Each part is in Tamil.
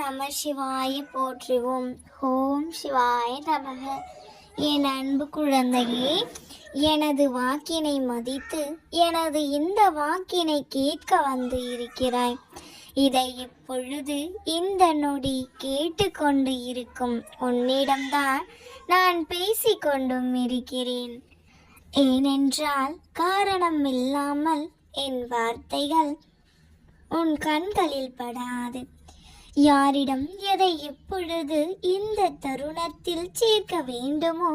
நம சிவாய போற்றுவோம். ஓம் சிவாய நமக. என் அன்பு குழந்தையே, எனது வாக்கினை மதித்து எனது இந்த வாக்கினை கேட்க வந்து இருக்கிறாய். இதை இப்பொழுது இந்த நொடி கேட்டுக்கொண்டு இருக்கும் உன்னிடம்தான் நான் பேசிக்கொண்டும் இருக்கிறேன். ஏனென்றால் காரணம் இல்லாமல் என் வார்த்தைகள் உன் கண்களில் படாது. யாரிடம் எதை எப்பொழுது இந்த தருணத்தில் சேர்க்க வேண்டுமோ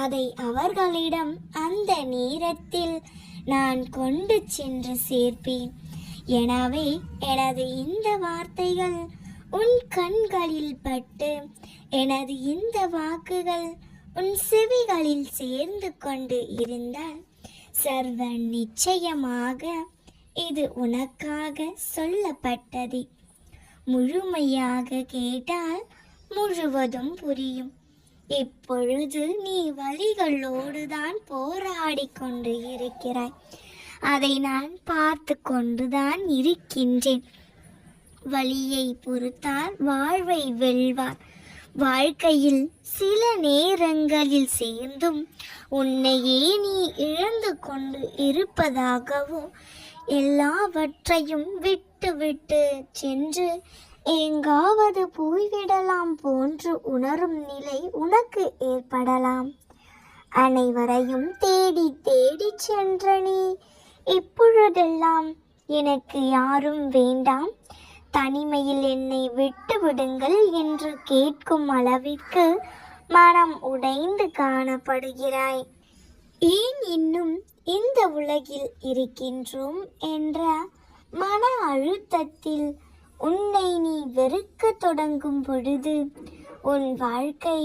அதை அவர்களிடம் அந்த நேரத்தில் நான் கொண்டு சென்று சேர்ப்பேன். எனவே எனது இந்த வார்த்தைகள் உன் கண்களில் பட்டு எனது இந்த வாக்குகள் உன் செவிகளில் சேர்ந்து கொண்டு இருந்தால் சர்வ நிச்சயமாக இது உனக்காக சொல்லப்பட்டது. முழுமையாக கேட்டால் முழுவதும் புரியும். இப்பொழுது நீ வலிகளோடு தான் போராடி கொண்டு இருக்கிறாய். அதை நான் பார்த்து கொண்டுதான் இருக்கின்றேன். வலியை பொறுத்தால் வாழ்வை வெல்வார். வாழ்க்கையில் சில நேரங்களில் சேர்ந்தும் உன்னையே நீ இழந்து கொண்டு இருப்பதாகவோ எல்லாவற்றையும் விட்டு விட்டு சென்று எங்காவது போய்விடலாம் போன்று உணரும் நிலை உனக்கு ஏற்படலாம். அனைவரையும் தேடி தேடி சென்ற நீ இப்பொழுதெல்லாம் எனக்கு யாரும் வேண்டாம், தனிமையில் என்னை விட்டு விடுங்கள் என்று கேட்கும் அளவிற்கு மனம் உடைந்து காணப்படுகிறாய். ஏன் இன்னும் இந்த உலகில் இருக்கின்றோம் என்ற மன அழுத்தத்தில் உன்னை நீ வெறுக்க தொடங்கும் பொழுது உன் வாழ்க்கை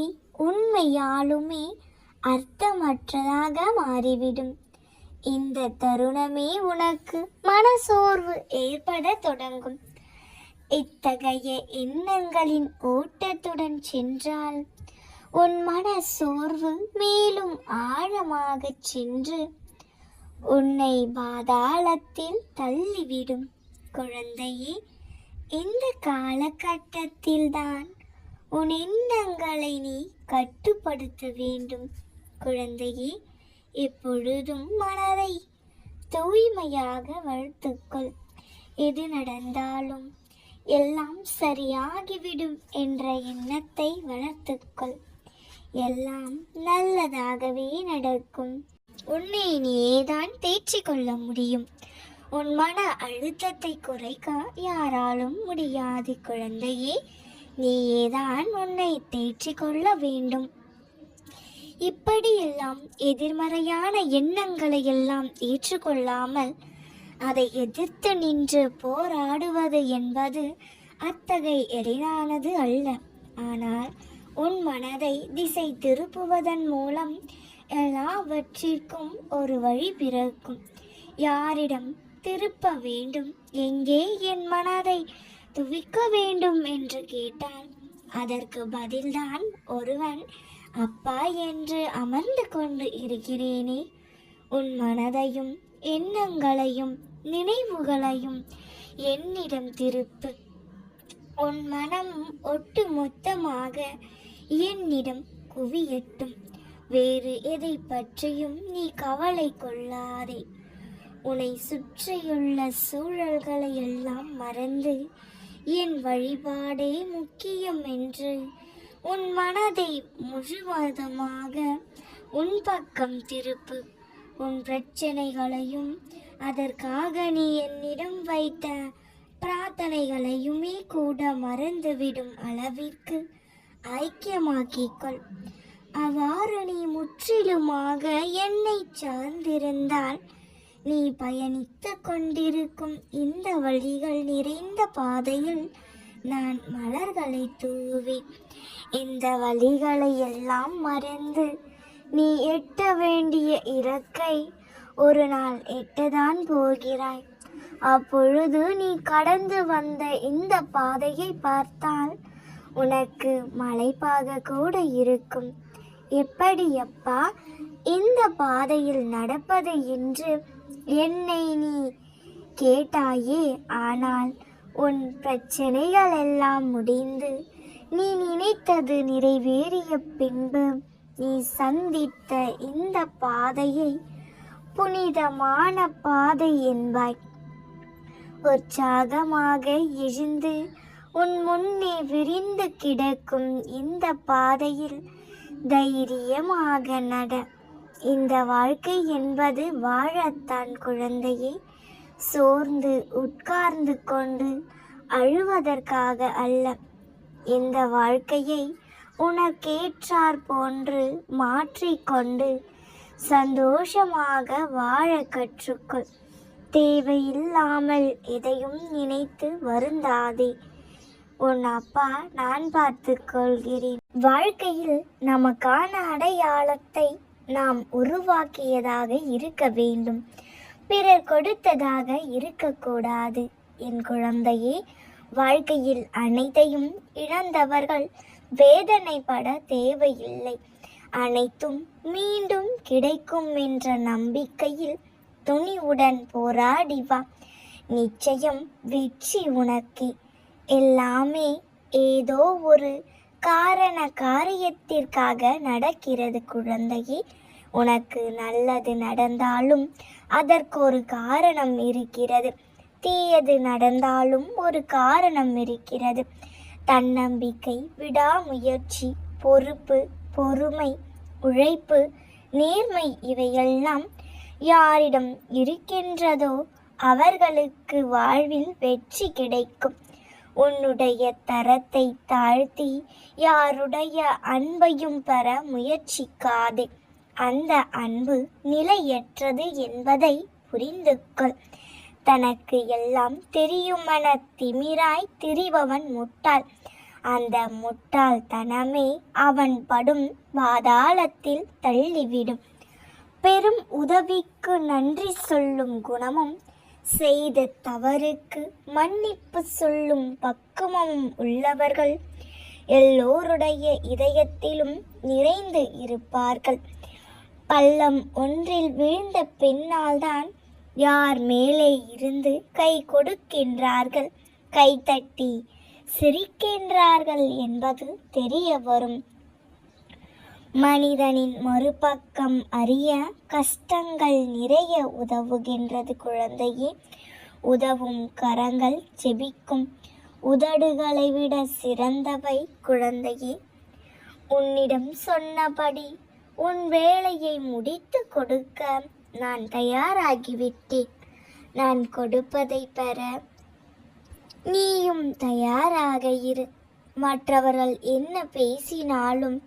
உண்மையாலுமே அர்த்தமற்றதாக மாறிவிடும். இந்த தருணமே உனக்கு மனசோர்வு ஏற்பட தொடங்கும். இத்தகைய எண்ணங்களின் ஓட்டத்துடன் சென்றால் உன் மன சோர்வு மேலும் ஆழமாக சென்று உன்னை பாதாளத்தில் தள்ளிவிடும். குழந்தையே, இந்த காலகட்டத்தில்தான் உன் எண்ணங்களை நீ கட்டுப்படுத்த வேண்டும். குழந்தையே, எப்பொழுதும் மனதை தூய்மையாக வளர்த்துக்கொள். எது நடந்தாலும் எல்லாம் சரியாகிவிடும் என்ற எண்ணத்தை வளர்த்துக்கொள். எல்லாம் நல்லதாகவே நடக்கும். உன்னை நீதான் தேற்றிக் கொள்ள முடியும். உன் மன அழுத்தத்தை குறைக்க யாராலும் முடியாது. குழந்தையே, நீயேதான் உன்னை தேற்றிக் கொள்ள வேண்டும். இப்படியெல்லாம் எதிர்மறையான எண்ணங்களை எல்லாம் ஏற்றுக்கொள்ளாமல் அதை எதிர்த்து நின்று போராடுவது என்பது அத்தகைய எளிதானது அல்ல. ஆனால் உன் மனதை திசை திருப்புவதன் மூலம் எல்லாவற்றிற்கும் ஒரு வழி பிறக்கும். யாரிடம் திருப்ப வேண்டும், எங்கே என் மனதை துவிக்க வேண்டும் என்று கேட்டால் அதற்கு பதில்தான் ஒருவன் அப்பா என்று அமர்ந்து கொண்டு இருக்கிறேனே. உன் மனதையும் எண்ணங்களையும் நினைவுகளையும் என்னிடம் திருப்பு. உன் மனம் ஒட்டு மொத்தமாக என்னிடம் குவியட்டும். வேறு எதை பற்றியும் நீ கவலை கொள்ளாதே. உன்னை சுற்றியுள்ள சூழல்களை எல்லாம் மறந்து என் வழிபாடே முக்கியம் என்று உன் மனதை முழுவதுமாக உன் பக்கம் திருப்பு. உன் பிரச்சனைகளையும் அதற்காக நீ என்னிடம் வைத்த பிரார்த்தனைகளையுமே கூட மறந்துவிடும் அளவிற்கு ஐக்கியமாக்கிக்கொள். அவ்வாறு நீ முற்றிலுமாக என்னை சார்ந்திருந்தால் நீ பயணித்து கொண்டிருக்கும் இந்த வழிகள் நிறைந்த பாதையில் நான் மலர்களை தூவேன். இந்த வழிகளை எல்லாம் மறந்து நீ எட்ட வேண்டிய இலக்கை ஒரு நாள் எட்டதான் போகிறாய். அப்பொழுது நீ கடந்து வந்த இந்த பாதையை பார்த்தால் உனக்கு மலைப்பாக கூட இருக்கும். எப்படியப்பா இந்த பாதையில் நடப்பது என்று என்னை நீ கேட்டாயே. ஆனால் உன் பிரச்சனைகள் எல்லாம் முடிந்து நீ நினைத்தது நிறைவேறிய பின்பு நீ சந்தித்த இந்த பாதையை புனிதமான பாதை என்பாய். உற்சாகமாக எழுந்து உன் முன்னே விரிந்து கிடக்கும் இந்த பாதையில் தைரியமாக நட. இந்த வாழ்க்கை என்பது வாழத்தான் குழந்தையே. சோர்ந்து உட்கார்ந்து கொண்டு அழுவதற்காக அல்ல. இந்த வாழ்க்கையை உனக்கேற்றார் போன்று மாற்றிக்கொண்டு சந்தோஷமாக வாழ கற்றுக்கொள். தேவையில்லாமல் எதையும் நினைத்து வருந்தாதே. உன் அப்பா நான் பார்த்து கொள்கிறேன். வாழ்க்கையில் நமக்கான அடையாளத்தை நாம் உருவாக்கியதாக இருக்க வேண்டும், பிறர் கொடுத்ததாக இருக்கக்கூடாது. என் குழந்தையே, வாழ்க்கையில் அனைத்தையும் இழந்தவர்கள் வேதனைப்பட தேவையில்லை. அனைத்தும் மீண்டும் கிடைக்கும் என்ற நம்பிக்கையில் துணிவுடன் போராடி வா. நிச்சயம் வெற்றி உனக்கே. எல்லாமே ஏதோ ஒரு காரியத்திற்காக நடக்கிறது குழந்தையே. உனக்கு நல்லது நடந்தாலும் அதற்கு ஒரு காரணம் இருக்கிறது. தீயது நடந்தாலும் ஒரு காரணம் இருக்கிறது. தன்னம்பிக்கை, விடாமுயற்சி, பொறுப்பு, பொறுமை, உழைப்பு, நேர்மை இவையெல்லாம் யாரிடம் இருக்கின்றதோ அவர்களுக்கு வாழ்வில் வெற்றி கிடைக்கும். உன்னுடைய தரத்தை தாழ்த்தி யாருடைய அன்பையும் பெற முயற்சிக்காதே. அந்த அன்பு நிலையற்றது என்பதை புரிந்து கொள். தனக்கு எல்லாம் தெரியுமென திமிராய் திரிபவன் முட்டாள். அந்த முட்டாள்தனமே அவன் படும் பாதாளத்தில் தள்ளிவிடும். பெரும் உதவிக்கு நன்றி சொல்லும் குணமும் செய்த தவறுக்கு மன்னிப்பு சொல்லும் பக்குவமும் உள்ளவர்கள் எல்லோருடைய இதயத்திலும் நிறைந்து இருப்பார்கள். பள்ளம் ஒன்றில் விழுந்த பின்னால்தான் யார் மேலே இருந்து கை கொடுக்கின்றார்கள், கைதட்டி சிரிக்கின்றார்கள் என்பது தெரிய வரும். மனிதனின் மறுபக்கம் அறிய கஷ்டங்கள் நிறைய உதவுகின்றது குழந்தையே. உதவும் கரங்கள் ஜெபிக்கும். உதடுகளை விட சிறந்தவை குழந்தையே. உன்னிடம் சொன்னபடி உன் வேலையை முடித்து கொடுக்க நான் தயாராகிவிட்டேன். நான் கொடுப்பதை பெற நீயும் தயாராக இரு. மற்றவர்கள் என்ன பேசினாலும்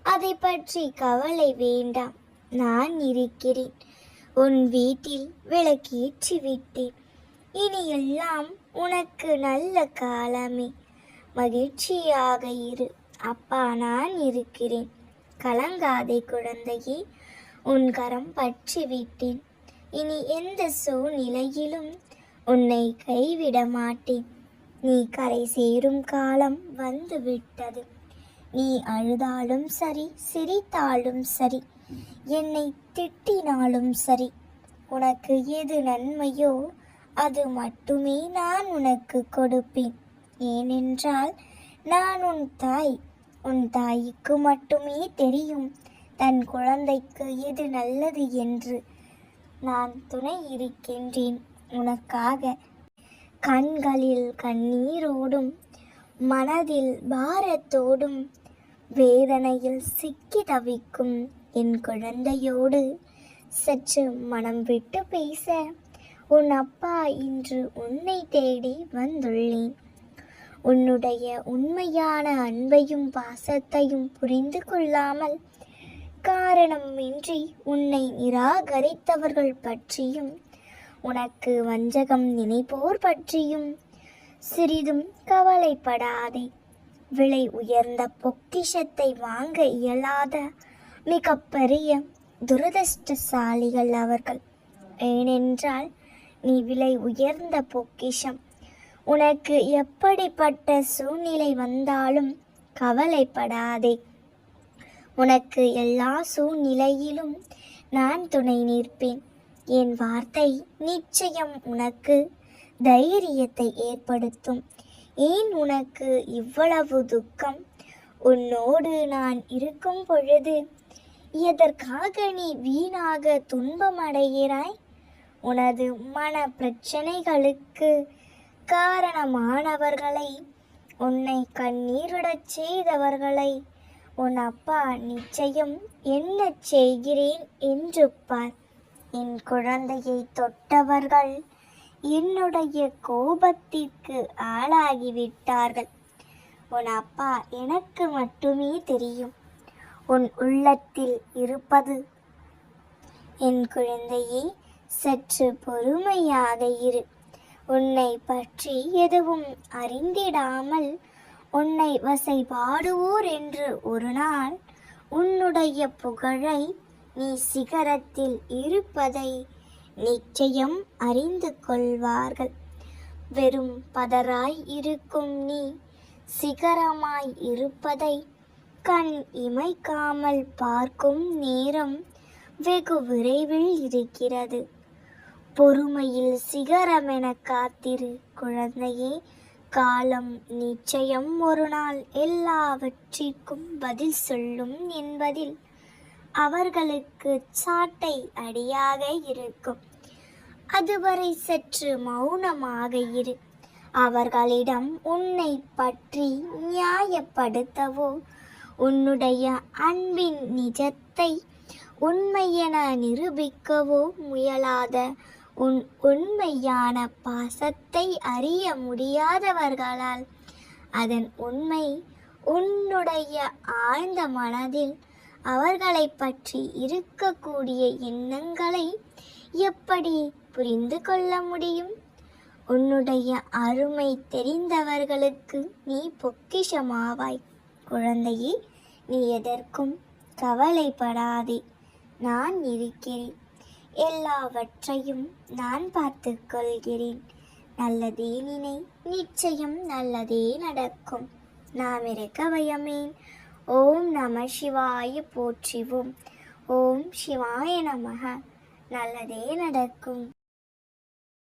அதை பற்றி கவலை வேண்டாம். நான் இருக்கிறேன். உன் வீட்டில் விளக்கேற்றி விட்டேன். இனி எல்லாம் உனக்கு நல்ல காலமே. மகிழ்ச்சியாக இரு. அப்பா நான் இருக்கிறேன். கலங்காதே குழந்தையே. உன் கரம் பற்றி விட்டேன். இனி எந்த சூழ்நிலையிலும் உன்னை கைவிட மாட்டேன். நீ கரை சேரும் காலம் வந்து விட்டது. நீ அழுதாலும் சரி, சிரித்தாலும் சரி, என்னை திட்டினாலும் சரி, உனக்கு எது நன்மையோ அது மட்டுமே நான் உனக்கு கொடுப்பேன். ஏனென்றால் நான் உன் தாய். உன் தாய்க்கு மட்டுமே தெரியும் தன் குழந்தைக்கு எது நல்லது என்று. நான் துணை இருக்கின்றேன் உனக்காக. கண்களில் கண்ணீரோடும் மனதில் பாரத்தோடும் வேதனையில் சிக்கி தவிக்கும் என் குழந்தையோடு சற்று மனம் விட்டு பேச உன் அப்பா இன்று உன்னை தேடி வந்துள்ளேன். உன்னுடைய உண்மையான அன்பையும் பாசத்தையும் புரிந்து கொள்ளாமல் காரணமின்றி உன்னை நிராகரித்தவர்கள் பற்றியும் உனக்கு வஞ்சகம் நினைப்போர் பற்றியும் சிறிதும் கவலைப்படாதே. விலை உயர்ந்த பொக்கிஷத்தை வாங்க இயலாத மிகப்பெரிய துரதிர்ஷ்டசாலிகள் அவர்கள். ஏனென்றால் நீ விலை உயர்ந்த பொக்கிஷம். உனக்கு எப்படிப்பட்ட சூழ்நிலை வந்தாலும் கவலைப்படாதே. உனக்கு எல்லா சூழ்நிலையிலும் நான் துணை நிற்பேன். என் வார்த்தை நிச்சயம் உனக்கு தைரியத்தை ஏற்படுத்தும். ஏன் உனக்கு இவ்வளவு துக்கம்? உன்னோடு நான் இருக்கும் பொழுது எதற்காக நீ வீணாக துன்பமடைகிறாய்? உனது மன பிரச்சனைகளுக்கு காரணமானவர்களை, உன்னை கண்ணீரிடச் செய்தவர்களை உன் அப்பா நிச்சயம் என்ன செய்கிறேன் என்று பார். என் குழந்தையை தொட்டவர்கள் என்னுடைய கோபத்திற்கு ஆளாகிவிட்டார்கள். உன் அப்பா எனக்கு மட்டுமே தெரியும். உன் உள்ளத்தில் இருப்பது. என் குழந்தையே, சற்று பொறுமையாக இரு. உன்னை பற்றி எதுவும் அறிந்திடாமல் உன்னை வசைபாடுவோர் என்று ஒரு நாள் உன்னுடைய புகழை நீ சிகரத்தில் இருப்பதை நிச்சயம் அறிந்து கொள்வார்கள். வெறும் பதராய் இருக்கும் நீ சிகரமாய் இருப்பதை கண் இமைக்காமல் பார்க்கும் நேரம் வெகு விரைவில் இருக்கிறது. பொறுமையில் சிகரமென காத்திரு குழந்தையே. காலம் நிச்சயம் ஒரு நாள் எல்லாவற்றிற்கும் பதில் சொல்லும் என்பதில் அவர்களுக்கு சாட்டை அடியாக இருக்கும். அதுவரை சற்று மௌனமாக இரு. அவர்களிடம் உன்னை பற்றி நியாயப்படுத்தவோ, உன்னுடைய அன்பின் நிஜத்தை உண்மையென நிரூபிக்கவோ முயலாத உன் உண்மையான பாசத்தை அறிய முடியாதவர்களால் அதன் உண்மை உன்னுடைய ஆழ்ந்த மனதில் அவர்களை பற்றி இருக்கக்கூடிய எண்ணங்களை எப்படி புரிந்து கொள்ள முடியும்? உன்னுடைய அருமை தெரிந்தவர்களுக்கு நீ பொக்கிஷமாவாய். குழந்தையே, நீ எதற்கும் கவலைப்படாதே. நான் இருக்கிறேன். எல்லாவற்றையும் நான் பார்த்து கொள்கிறேன். நல்லதே நினை, நிச்சயம் நல்லதே நடக்கும். நாம் இருக்க பயமேன். ஓம் நம சிவாய போற்றிவோம். ஓம் சிவாய நமக. நல்லதே நடக்கும்.